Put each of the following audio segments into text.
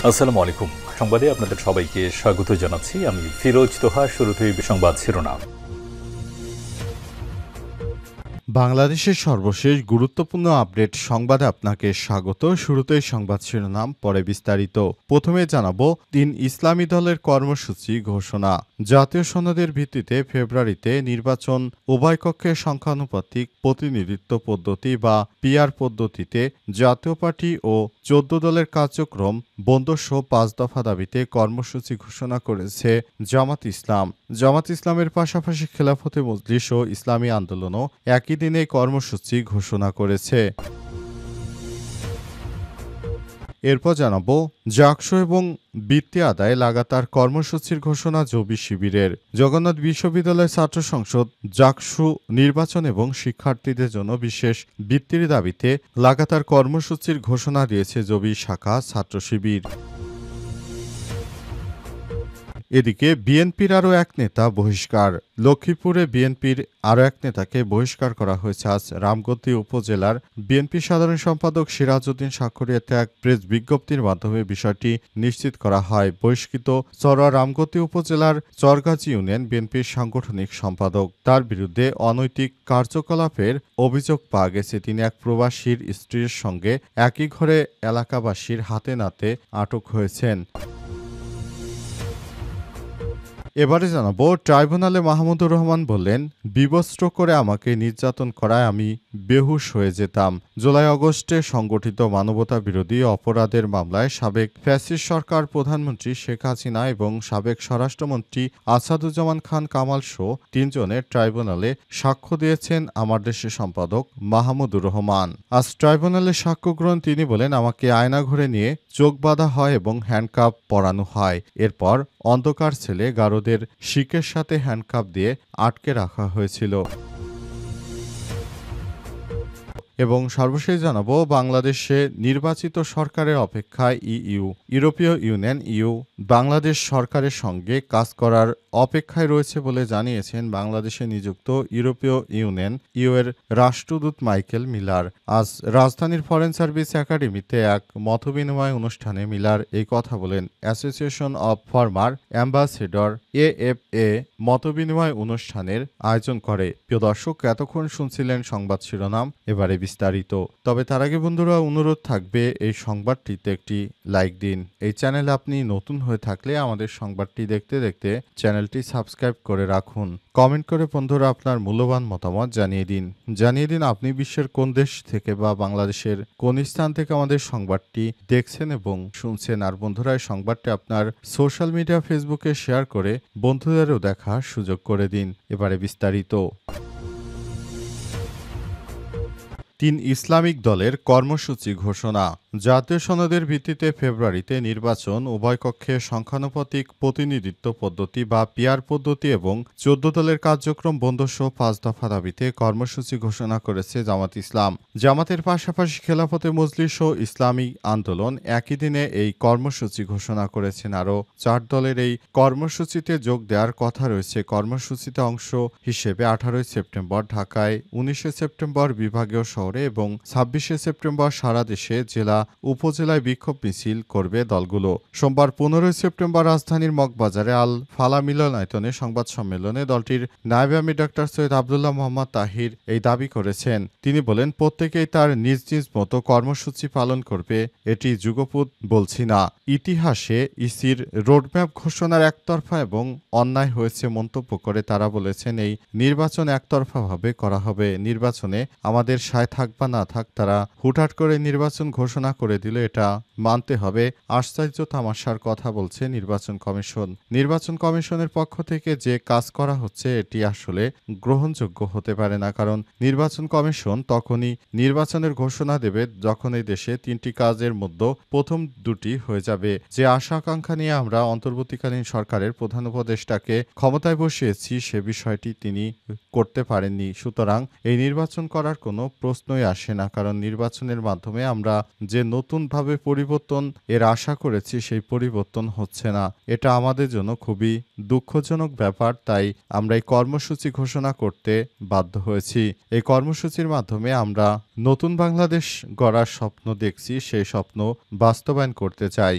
আসসালামু আলাইকুম। সংবাদে আপনাদের সবাইকে স্বাগত জানাচ্ছি। আমি ফিরোজ তোহা। শুরুতেই সংবাদ শিরোনাম। বাংলাদেশের সর্বশেষ গুরুত্বপূর্ণ আপডেট সংবাদে আপনাকে স্বাগত। শুরুতেই সংবাদ শিরোনাম, পরে বিস্তারিত। প্রথমে জানাবো ৩ ইসলামী দলের কর্মসূচি ঘোষণা। জাতীয় সনদের ভিত্তিতে ফেব্রুয়ারিতে নির্বাচন, উভয় কক্ষের সংখ্যানুপাতিক প্রতিনিধিত্ব পদ্ধতি বা পিআর পদ্ধতিতে জাতীয় পার্টি ও ১৪ দলের কার্যক্রম বন্ধসহ ৫ দফা দাবিতে কর্মসূচি ঘোষণা করেছে জামাত ইসলাম। জামাত ইসলামের পাশাপাশি খেলাফতে মজলিস ও ইসলামী আন্দোলনও একই দিনে কর্মসূচি ঘোষণা করেছে। এরপর জানাবো জাকসু এবং বৃত্তি আদায় লাগাতার কর্মসূচির ঘোষণা জবি শিবিরের। জগন্নাথ বিশ্ববিদ্যালয় ছাত্র সংসদ জাকসু নির্বাচন এবং শিক্ষার্থীদের জন্য বিশেষ বৃত্তির দাবিতে লাগাতার কর্মসূচির ঘোষণা দিয়েছে জবি শাখা ছাত্র শিবির। এদিকে বিএনপির আরও এক নেতা বহিষ্কার। লক্ষ্মীপুরে বিএনপির আরও এক নেতাকে বহিষ্কার করা হয়েছে আজ রামগতি উপজেলার বিএনপি সাধারণ সম্পাদক সিরাজউদ্দিন স্বাক্ষরিত এক প্রেস বিজ্ঞপ্তির মাধ্যমে বিষয়টি নিশ্চিত করা হয়। বহিষ্কৃত চরোয়া রামগতি উপজেলার চরগাজী ইউনিয়ন বিএনপির সাংগঠনিক সম্পাদক। তার বিরুদ্ধে অনৈতিক কার্যকলাপের অভিযোগ পাওয়া গেছে। তিনি এক প্রবাসীর স্ত্রীর সঙ্গে একই ঘরে এলাকাবাসীর হাতে নাতে আটক হয়েছেন। এবারে জানাবো ট্রাইব্যুনালে মাহমুদুর রহমান বললেন, বিবস্ত্র করে আমাকে নির্যাতন করায় আমি বেহুশ হয়ে যেতাম। জুলাই আগস্টে সংগঠিত মানবতা বিরোধী অপরাধের মামলায় সাবেক ফ্যাসিস্ট সরকার প্রধানমন্ত্রী শেখ হাসিনা এবং সাবেক স্বরাষ্ট্রমন্ত্রী আসাদুজ্জামান খান কামাল সহ ৩ জনের ট্রাইব্যুনালে সাক্ষ্য দিয়েছেন আমার দেশের সম্পাদক মাহমুদুর রহমান। আজ ট্রাইব্যুনালে সাক্ষ্য গ্রহণ তিনি বলেন, আমাকে আয়নাঘরে নিয়ে চোখ বাঁধা হয় এবং হ্যান্ডকাপ পরানো হয়। এরপর অন্ধকার ছেলে গারদের শিকের সাথে হ্যান্ডকাপ দিয়ে আটকে রাখা হয়েছিল। এবং সর্বশেষ জানাবো বাংলাদেশে নির্বাচিত সরকারের অপেক্ষায় ইউরোপীয় ইউনিয়ন বাংলাদেশ সরকারের সঙ্গে কাজ করার অপেক্ষায় রয়েছে বলে জানিয়েছেন বাংলাদেশে নিযুক্ত ইউরোপীয় ইউনিয়ন এর রাষ্ট্রদূত মাইকেল মিলার। আজ রাজধানীর ফরেন সার্ভিস একাডেমিতে এক মতবিনিময় অনুষ্ঠানে মিলার এই কথা বলেন। Association of former ambassador AFA মতবিনিময় অনুষ্ঠানের আয়োজন করে। প্রিয় দর্শক, এতক্ষণ শুনছিলেন সংবাদ শিরোনাম, এবারে বিস্তারিত। তবে তার আগে বন্ধুরা অনুরোধ থাকবে এই সংবাদটিতে একটি লাইক দিন। এই চ্যানেলে আপনি নতুন হয়ে থাকলে আমাদের সংবাদটি দেখতে দেখতে চ্যানেলটি সাবস্ক্রাইব করে রাখুন। কমেন্ট করে বন্ধুরা আপনার মূল্যবান মতামত জানিয়ে দিন আপনি বিশ্বের কোন দেশ থেকে বা বাংলাদেশের কোন স্থান থেকে আমাদের সংবাদটি দেখছেন এবং শুনছেন। আর বন্ধুরা এই সংবাদটি আপনার সোশ্যাল মিডিয়া ফেসবুকে শেয়ার করে বন্ধুদেরও দেখার সুযোগ করে দিন। এবারে বিস্তারিত। ৩ ইসলামিক দলের কর্মসূচি ঘোষণা। জাতীয় সনদের ভিত্তিতে ফেব্রুয়ারিতে নির্বাচন, উভয় কক্ষে সংখ্যানুপাতিক প্রতিনিধিত্ব পদ্ধতি বা পিআর পদ্ধতি এবং ১৪ দলের কার্যক্রম বন্ধসহ ৫ দফা দাবিতে কর্মসূচি ঘোষণা করেছে জামাত ইসলাম। জামাতের পাশাপাশি খেলাফতে মজলিস ও ইসলামী আন্দোলন একই দিনে এই কর্মসূচি ঘোষণা করেছেন। আরও ৪ দলের এই কর্মসূচিতে যোগ দেওয়ার কথা রয়েছে। কর্মসূচিতে অংশ হিসেবে ১৮ সেপ্টেম্বর ঢাকায়, ১৯ সেপ্টেম্বর বিভাগীয় শহরে এবং ২৬ সেপ্টেম্বর সারা দেশে জেলা উপজেলায় বিক্ষোভ মিছিল করবে দলগুলো। সোমবার ১৫ সেপ্টেম্বর রাজধানীর মগবাজারে আল ফালা মিলনায়তনে সংবাদ সম্মেলনে দলটির নায়েবে আমির ডাক্তার সৈয়দ আব্দুল্লাহ মোহাম্মদ তাহির এই দাবি করেছেন। তিনি বলেন, প্রত্যেকেই তার নিজ নিজ মতো কর্মসূচি পালন করবে, এটি যুগপুত বলছি না। ইতিহাসে ইসির রোডম্যাপ ঘোষণার একতরফা এবং অন্যায় হয়েছে মন্তব্য করে তারা বলেছেন, এই নির্বাচন একতরফাভাবে করা হবে। নির্বাচনে আমাদের সায় থাক বা না থাক, তারা হুটহাট করে নির্বাচন ঘোষণা করে দিলে এটা মানতে হবে। আশ্চর্য তামাশার কথা বলছে নির্বাচন কমিশন। নির্বাচন কমিশনের পক্ষ থেকে যে কাজ করা হচ্ছে এটি আসলে গ্রহণযোগ্য হতে পারে না। কারণ নির্বাচন কমিশন তখনই নির্বাচনের ঘোষণা দেবে যখন এই দেশে ৩টি কাজের মধ্যে প্রথম দুটি হয়ে যাবে। যে আশা আকাঙ্ক্ষা নিয়ে আমরা অন্তর্বর্তীকালীন সরকারের প্রধান উপদেষ্টাকে ক্ষমতায় বসিয়েছি সে বিষয়টি তিনি করতে পারেননি। সুতরাং এই নির্বাচন করার কোনো প্রশ্নই আসে না। কারণ নির্বাচনের মাধ্যমে আমরা যে নতুনভাবে পরিবর্তন এর আশা করেছি সেই পরিবর্তন হচ্ছে না। এটা আমাদের জন্য খুবই দুঃখজনক ব্যাপার। তাই আমরা এই কর্মসূচি ঘোষণা করতে বাধ্য হয়েছি। এই কর্মসূচির মাধ্যমে আমরা নতুন বাংলাদেশ গড়ার স্বপ্ন দেখছি, সেই স্বপ্ন বাস্তবায়ন করতে চাই।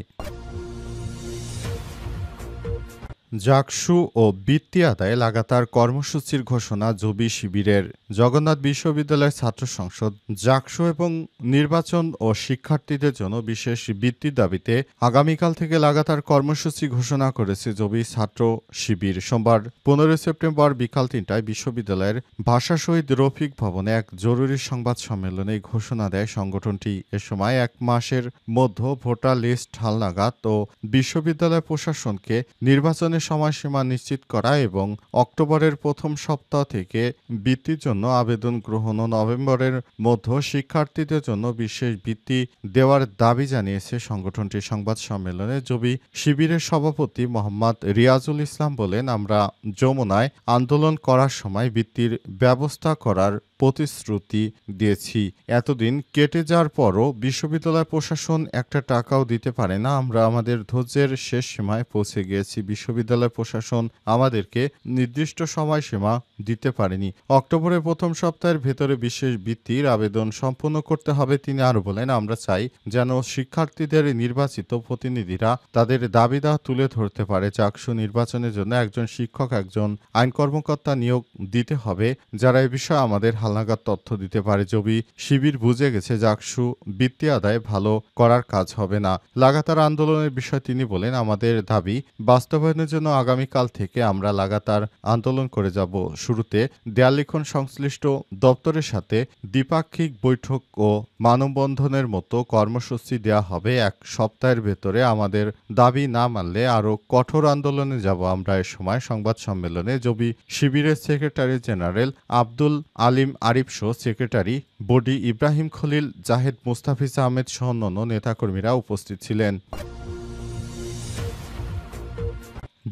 জাকসু ও বৃত্তি আদায়ে লাগাতার কর্মসূচির ঘোষণা জবি শিবিরের। জগন্নাথ বিশ্ববিদ্যালয়ের ছাত্র সংসদ জাকসু এবং নির্বাচন ও শিক্ষার্থীদের জন্য বিশেষ বৃত্তির দাবিতে আগামীকাল থেকে লাগাতার কর্মসূচি ঘোষণা করেছে জবি ছাত্র শিবির। সোমবার 15 সেপ্টেম্বর বিকাল 3টায় বিশ্ববিদ্যালয়ের ভাষা শহীদ রফিক ভবনে এক জরুরি সংবাদ সম্মেলনে ঘোষণা দেয় সংগঠনটি। এ সময় 1 মাসের মধ্যে ভোটার লিস্ট হালনাগাদ ও বিশ্ববিদ্যালয় প্রশাসনকে নির্বাচনের সময়সীমা নিশ্চিত করা এবং অক্টোবরের প্রথম সপ্তাহ থেকে বৃত্তির জন্য আবেদন গ্রহণ ও নভেম্বরের মধ্যে শিক্ষার্থীদের জন্য বিশেষ বৃত্তি দেওয়ার দাবি জানিয়েছে সংগঠনটির। সংবাদ সম্মেলনে জবি শিবিরের সভাপতি মোহাম্মদ রিয়াজুল ইসলাম বলেন, আমরা যমুনায় আন্দোলন করার সময় বৃত্তির ব্যবস্থা করার প্রতিশ্রুতি দিয়েছি। এতদিন কেটে যাওয়ার পরও বিশ্ববিদ্যালয় প্রশাসন একটা টাকাও দিতে পারে না। আমরা আমাদের ধৈর্যের শেষ সীমায় পৌঁছে গিয়েছি। বিশ্ববিদ্যালয় প্রশাসন আমাদেরকে নির্দিষ্ট সময়সীমা দিতে পারেনি। অক্টোবরের প্রথম সপ্তাহের ভেতরে বিশেষ বৃত্তির আবেদন সম্পন্ন করতে হবে। তিনি আরও বলেন, আমরা চাই যেন শিক্ষার্থীদের নির্বাচিত প্রতিনিধিরা তাদের দাবিদাহ তুলে ধরতে পারে। জাকসু নির্বাচনের জন্য একজন শিক্ষক, একজন আইন কর্মকর্তা নিয়োগ দিতে হবে, যারা এ বিষয়ে আমাদের হালনাগাদ তথ্য দিতে পারে। জবি শিবির বুঝে গেছে জাকসু বৃত্তি আদায় ভালো করার কাজ হবে না। লাগাতার আন্দোলনের বিষয়ে তিনি বলেন, আমাদের দাবি বাস্তবায়নের জন্য আগামীকাল থেকে আমরা লাগাতার আন্দোলন করে যাব। শুরুতে দেয়াল লিখন সংশ্লিষ্ট দপ্তরের সাথে দ্বিপাক্ষিক বৈঠক ও মানববন্ধনের মতো কর্মসূচি দেওয়া হবে। 1 সপ্তাহের ভেতরে আমাদের দাবি না মানলে আরও কঠোর আন্দোলনে যাব আমরা। এ সময় সংবাদ সম্মেলনে জবি শিবিরের সেক্রেটারি জেনারেল আব্দুল আলিম আরিফ সহ সেক্রেটারি বডি ইব্রাহিম খলিল, জাহেদ মুস্তাফিজ আহমেদ সহ অন্যান্য নেতাকর্মীরা উপস্থিত ছিলেন।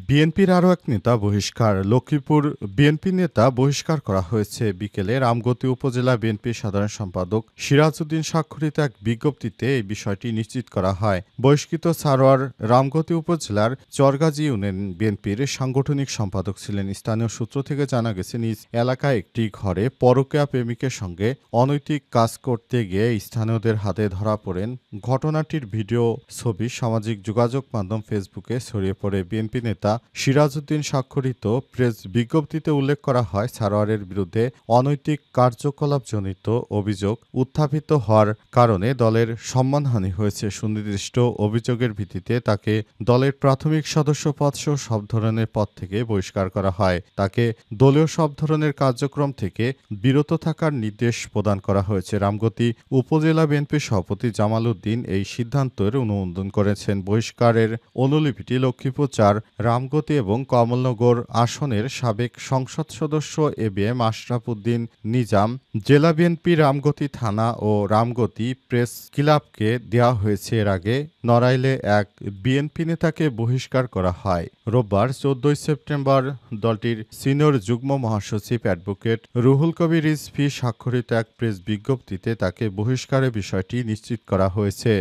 বিএনপির আরও এক নেতা বহিষ্কার। লক্ষ্মীপুর বিএনপি নেতা বহিষ্কার করা হয়েছে। বিকেলে রামগতি উপজেলা বিএনপির সাধারণ সম্পাদক সিরাজউদ্দিন স্বাক্ষরিত এক বিজ্ঞপ্তিতে এই বিষয়টি নিশ্চিত করা হয়। বহিষ্কৃত সারোয়ার রামগতি উপজেলার চরগাজী ইউনিয়ন বিএনপির সাংগঠনিক সম্পাদক ছিলেন। স্থানীয় সূত্র থেকে জানা গেছে, নিজ এলাকায় একটি ঘরে পরকীয়া প্রেমিকের সঙ্গে অনৈতিক কাজ করতে গিয়ে স্থানীয়দের হাতে ধরা পড়েন। ঘটনাটির ভিডিও ছবি সামাজিক যোগাযোগ মাধ্যম ফেসবুকে ছড়িয়ে পড়ে। বিএনপি নেতা সিরাজউদ্দিন স্বাক্ষরিত প্রেস বিজ্ঞপ্তিতে উল্লেখ করা হয়, সারোয়ারের বিরুদ্ধে অনৈতিক কার্যকলাপজনিত অভিযোগ উত্থাপিত হওয়ার কারণে দলের সম্মানহানি হয়েছে। সুনির্দিষ্ট অভিযোগের ভিত্তিতে তাকে দলের প্রাথমিক সদস্য পদ সহ সব ধরনের পদ থেকে বহিষ্কার করা হয়। তাকে দলীয় সব ধরনের কার্যক্রম থেকে বিরত থাকার নির্দেশ প্রদান করা হয়েছে। রামগতি উপজেলা বিএনপির সভাপতি জামাল উদ্দিন এই সিদ্ধান্তের অনুমোদন করেছেন। বহিষ্কারের অনুলিপিটি লক্ষ্মীপুর 4 রামগতি এবং কমলনগর আসনের সাবেক সংসদ সদস্য এবিএম আশরাফ উদ্দিন নিজাম, জেলা বিএনপি রামগতি থানা ও রামগতি প্রেস ক্লাবকে দেওয়া হয়েছে। এর আগে নড়াইলে এক বিএনপি নেতাকে বহিষ্কার করা হয়। রোববার 14 সেপ্টেম্বর দলটির সিনিয়র যুগ্ম মহাসচিব অ্যাডভোকেট রুহুল কবির রিজভী স্বাক্ষরিত এক প্রেস বিজ্ঞপ্তিতে তাকে বহিষ্কারের বিষয়টি নিশ্চিত করা হয়েছে।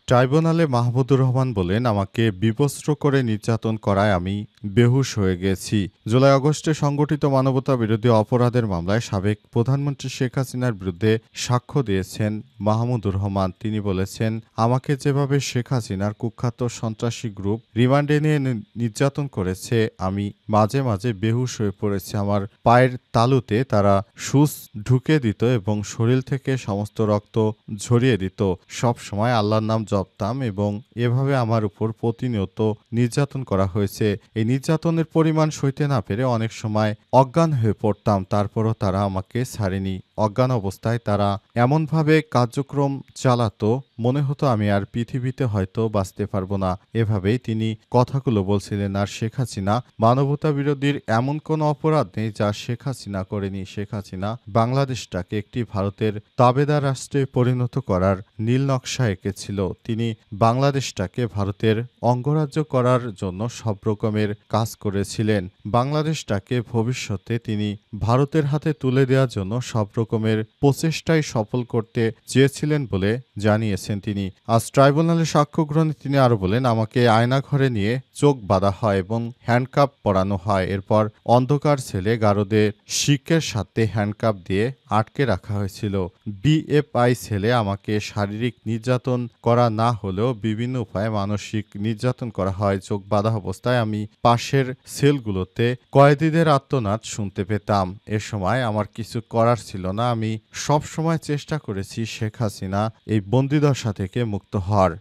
ট্রাইব্যুনালে মাহমুদুর রহমান বলেন, আমাকে বিবস্ত্র করে নির্যাতন করায় আমি বেহুশ হয়ে গেছি। জুলাই আগস্টে সংগঠিত মানবতা বিরোধী অপরাধের মামলায় সাবেক প্রধানমন্ত্রী শেখ হাসিনার বিরুদ্ধে সাক্ষ্য দিয়েছেন মাহমুদুর রহমান। তিনি বলেছেন, আমাকে যেভাবে শেখ হাসিনার কুখ্যাত সন্ত্রাসী গ্রুপ রিমান্ডে নিয়ে নির্যাতন করেছে, আমি মাঝে মাঝে বেহুশ হয়ে পড়েছি। আমার পায়ের তালুতে তারা সুচ ঢুকে দিত এবং শরীর থেকে সমস্ত রক্ত ঝরিয়ে দিত। সব সময় আল্লাহর নাম জপতাম এবং এভাবে আমার উপর প্রতিনিয়ত নির্যাতন করা হয়েছে। এই নির্যাতনের পরিমাণ সইতে না পেরে অনেক সময় অজ্ঞান হয়ে পড়তাম। তারপরও তারা আমাকে ছাড়েনি। অজ্ঞান অবস্থায় তারা এমনভাবে কার্যক্রম চালাতো, মনে হতো আমি আর পৃথিবীতে হয়তো বাঁচতে পারবো না। এভাবেই তিনি কথাগুলো বলছিলেন। আর শেখ হাসিনা মানবতা বিরোধীর এমন কোনো অপরাধ নেই যা শেখ হাসিনা করেনি। শেখ হাসিনা বাংলাদেশটাকে একটি ভারতের তাবেদার রাষ্ট্রে পরিণত করার নীল নকশা এঁকেছিল। তিনি বাংলাদেশটাকে ভারতের অঙ্গরাজ্য করার জন্য সব রকমের কাজ করেছিলেন। বাংলাদেশটাকে ভবিষ্যতে তিনি ভারতের হাতে তুলে দেওয়ার জন্য সব রকমের প্রচেষ্টাই সফল করতে চেয়েছিলেন বলে জানিয়েছেন তিনি। আজ ট্রাইব্যুনালে সাক্ষ্য গ্রহণে তিনি আরও বলেন, আমাকে আয়নাঘরে নিয়ে চোখ বাঁধা হয় এবং হ্যান্ডকাপ পরানো হয়। এরপর অন্ধকার ছেলে গারদে শিকের সাথে হ্যান্ডকাপ দিয়ে আটকে রাখা হয়েছিল। বিএফআই সেলে আমাকে শারীরিক নির্যাতন করা না হলেও বিভিন্ন উপায়ে মানসিক নির্যাতন করা হয়। চোখ বাঁধা অবস্থায় আমি পাশের সেলগুলোতে কয়েদিদের আর্তনাদ শুনতে পেতাম। এ সময় আমার কিছু করার ছিল না। আমি সব সময় চেষ্টা করেছি শেখ হাসিনা এই বন্দিদশা থেকে মুক্ত হওয়ার।